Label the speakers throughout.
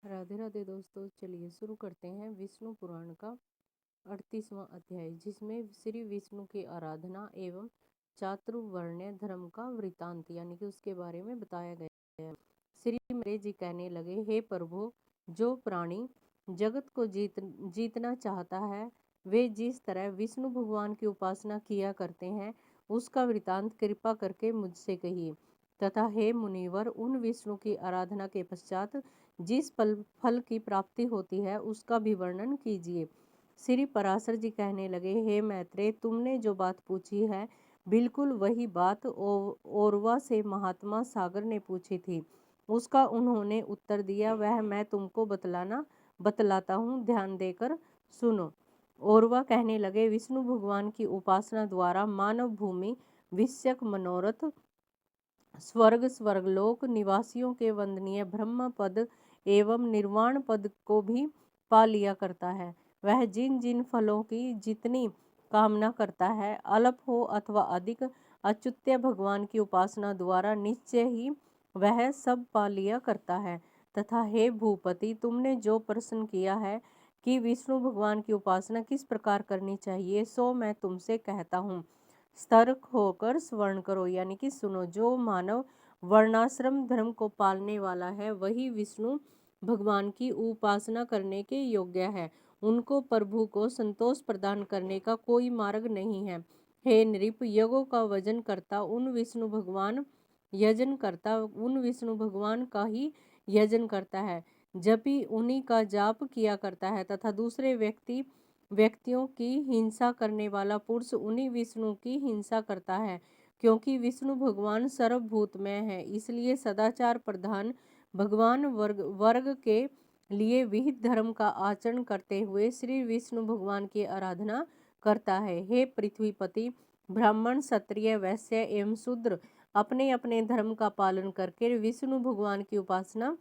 Speaker 1: राधे राधे दोस्तों, चलिए शुरू करते हैं विष्णु पुराण का 38वां अध्याय, जिसमें श्री विष्णु की आराधना एवं चातुर्वर्ण्य धर्म का वृतांत यानी कि उसके बारे में बताया गया है। श्री मेरे जी कहने लगे, हे प्रभु, जो प्राणी जगत को जीतना चाहता है वे जिस तरह विष्णु भगवान की उपासना किया करते हैं उसका वृतांत कृपा करके मुझसे कहिए, तथा हे मुनिवर, उन विष्णु की आराधना के पश्चात जिस फल की प्राप्ति होती है उसका भी वर्णन कीजिए। श्री पराशर जी कहने लगे, हे मैत्रेय, तुमने जो बात पूछी है बिल्कुल वही बात ओरवा से महात्मा सागर ने पूछी थी। उसका उन्होंने उत्तर दिया, वह मैं तुमको बतलाता हूँ, ध्यान देकर सुनो। ओरवा कहने लगे, विष्णु भगवान की उपासना द्वारा मानव भूमि विषयक मनोरथ, स्वर्गलोक निवासियों के वंदनीय ब्रह्म पद एवं निर्वाण पद को भी पा लिया करता है। वह जिन जिन फलों की जितनी कामना करता है, अल्प हो अथवा अधिक, अच्युत्य भगवान की उपासना द्वारा निश्चय ही वह सब पा लिया करता है। तथा हे भूपति, तुमने जो प्रश्न किया है कि विष्णु भगवान की उपासना किस प्रकार करनी चाहिए, सो मैं तुमसे कहता हूँ। सतर्क होकर स्वर्ण करो, यानी कि सुनो। जो मानव वर्णाश्रम धर्म को पालने वाला है वही विष्णु भगवान की उपासना करने के योग्य है। उनको प्रभु को संतोष प्रदान करने का कोई मार्ग नहीं है। हे नृप, यज्ञों का वजन करता उन विष्णु भगवान का ही यजन करता है। जपी उन्हीं का जाप किया करता है तथा दूसरे व्यक्तियों की हिंसा करने वाला पुरुष उन्हीं विष्णु की हिंसा करता है। क्योंकि विष्णु भगवान सर्वभूतमय है, इसलिए सदाचार प्रधान भगवान वर्ग के लिए विहित धर्म का आचरण करते हुए श्री विष्णु भगवान की आराधना करता है। हे पृथ्वीपति, ब्राह्मण, क्षत्रिय, वैश्य एवं शूद्र अपने अपने धर्म का पालन करके विष्णु भगवान की उपासना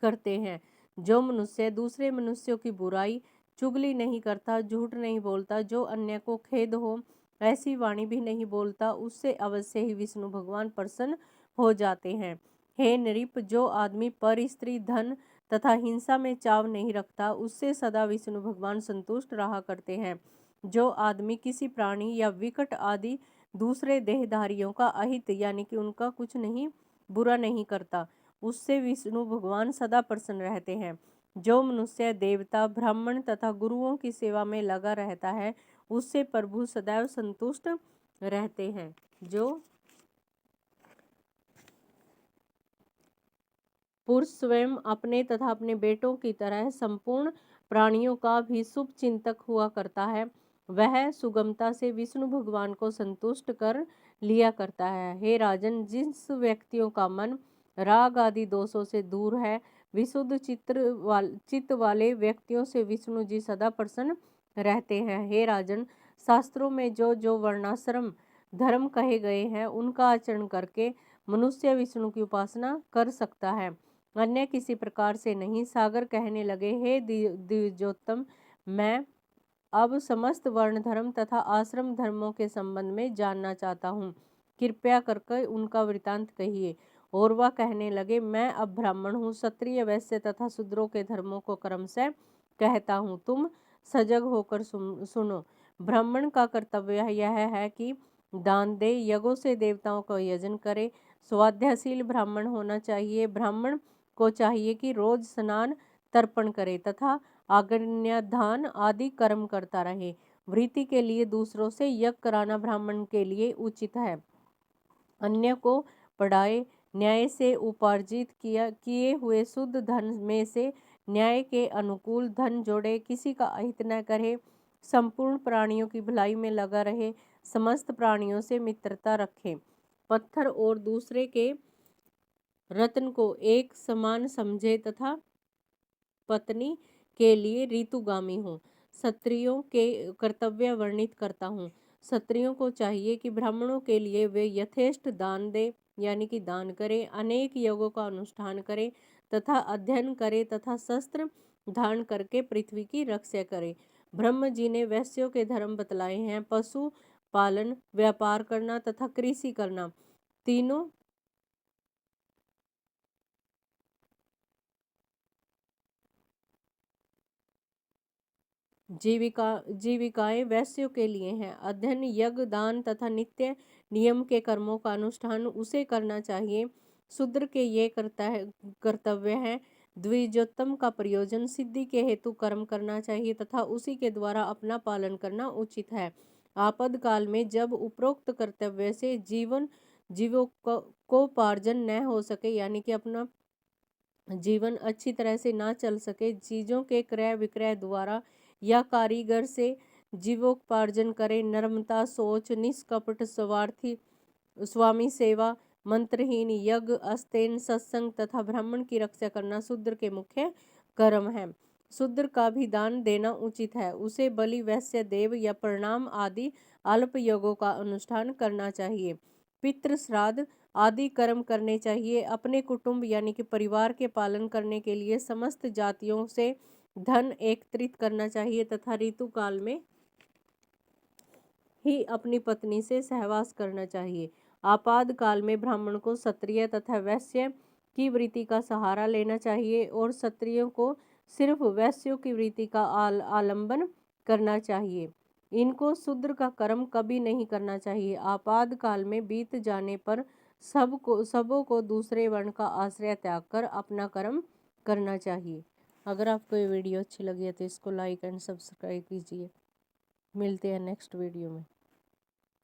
Speaker 1: करते हैं। जो मनुष्य दूसरे मनुष्यों की बुराई चुगली नहीं करता, झूठ नहीं बोलता, जो अन्य को खेद हो ऐसी वाणी भी नहीं बोलता, उससे अवश्य ही विष्णु भगवान प्रसन्न हो जाते हैं। हे नृप, जो आदमी पर स्त्री, धन तथा हिंसा में चाव नहीं रखता, उससे सदा विष्णु भगवान संतुष्ट रहा करते हैं। जो आदमी किसी प्राणी या विकट आदि दूसरे देहधारियों का अहित यानी कि उनका कुछ नहीं बुरा नहीं करता, उससे विष्णु भगवान सदा प्रसन्न रहते हैं। जो मनुष्य देवता, ब्राह्मण तथा गुरुओं की सेवा में लगा रहता है, उससे प्रभु सदैव संतुष्ट रहते हैं। जो पुरुष स्वयं अपने तथा अपने बेटों की तरह संपूर्ण प्राणियों का भी शुभ चिंतक हुआ करता है, वह सुगमता से विष्णु भगवान को संतुष्ट कर लिया करता है। हे राजन, जिस व्यक्तियों का मन राग आदि दोषों से दूर है, विशुद्ध चित्त वाले व्यक्तियों से विष्णु जी सदा प्रसन्न रहते हैं। हे राजन, शास्त्रों में जो जो वर्णाश्रम धर्म कहे गए हैं उनका आचरण करके मनुष्य विष्णु की उपासना कर सकता है, अन्य किसी प्रकार से नहीं। सागर कहने लगे, हे द्विजोत्तम, मैं अब समस्त वर्ण धर्म तथा आश्रम धर्मों के संबंध में जानना चाहता हूँ, कृपया करके उनका वृतांत कहिए। और वह कहने लगे, मैं अब ब्राह्मण हूँ, क्षत्रिय, वैश्य तथा शूद्रों के धर्मों को क्रमशः कहता हूँ, तुम सजग होकर सुनो। ब्राह्मण का कर्तव्य यह है कि दान दे, यज्ञों से देवताओं का यजन करे, स्वाध्यायशील ब्राह्मण होना चाहिए। ब्राह्मण को चाहिए कि रोज स्नान तर्पण करे तथा आज्ञाधान आदि कर्म करता रहे। वृत्ति के लिए दूसरों से यज्ञ कराना ब्राह्मण के लिए उचित है। अन्य को पढ़ाए, न्याय से उपार्जित किए हुए शुद्ध धन में से न्याय के अनुकूल धन जोड़े, किसी का अहित न करे, संपूर्ण प्राणियों की भलाई में लगा रहे, समस्त प्राणियों से मित्रता रखे, पत्थर और दूसरे के रत्न को एक समान समझे तथा पत्नी के लिए ऋतुगामी हो। क्षत्रियों के कर्तव्य वर्णित करता हूँ। क्षत्रियों को चाहिए कि ब्राह्मणों के लिए वे यथेष्ट दान दे, यानी कि दान करे, अनेक यज्ञों का अनुष्ठान करे तथा अध्ययन करे तथा शस्त्र धारण करके पृथ्वी की रक्षा करे। ब्रह्म जी ने वैश्यों के धर्म बतलाए हैं, पशु पालन, व्यापार करना तथा कृषि करना। तीनों जीविकाएं वैश्यों के लिए हैं। अध्ययन, यज्ञ, दान तथा नित्य नियम के कर्मों का अनुष्ठान उसे करना चाहिए। शूद्र के ये कर्तव्य हैं। द्विजोत्तम का प्रयोजन सिद्धि के हेतु कर्म करना चाहिए तथा उसी के द्वारा अपना पालन करना उचित है। आपातकाल में जब उपरोक्त कर्तव्य से जीवोपार्जन न हो सके, यानी कि अपना जीवन अच्छी तरह से ना चल सके, चीज़ों के क्रय विक्रय द्वारा या कारीगर से जीवोपार्जन करे, नर्मता, सोच, निष्कपट, स्वार्थी स्वामी सेवा, मंत्रहीन यज्ञ, अस्तेन, सत्संग तथा ब्राह्मण की रक्षा करना शूद्र के मुख्य कर्म है। शूद्र का भी दान देना उचित है। उसे बलि, वैश्य, देव या प्रणाम आदि अल्प योगों का अनुष्ठान करना चाहिए। पितृ श्राद्ध आदि कर्म करने चाहिए। अपने कुटुंब यानी कि परिवार के पालन करने के लिए समस्त जातियों से धन एकत्रित करना चाहिए तथा ऋतु काल में ही अपनी पत्नी से सहवास करना चाहिए। आपातकाल में ब्राह्मण को क्षत्रिय तथा वैश्य की वृत्ति का सहारा लेना चाहिए और क्षत्रियों को सिर्फ वैश्यों की वृत्ति का आलंबन करना चाहिए। इनको शूद्र का कर्म कभी नहीं करना चाहिए। आपातकाल में बीत जाने पर सबों को दूसरे वर्ण का आश्रय त्याग कर अपना कर्म करना चाहिए। अगर आपको ये वीडियो अच्छी लगी है तो इसको लाइक एंड सब्सक्राइब कीजिए। मिलते हैं नेक्स्ट वीडियो में।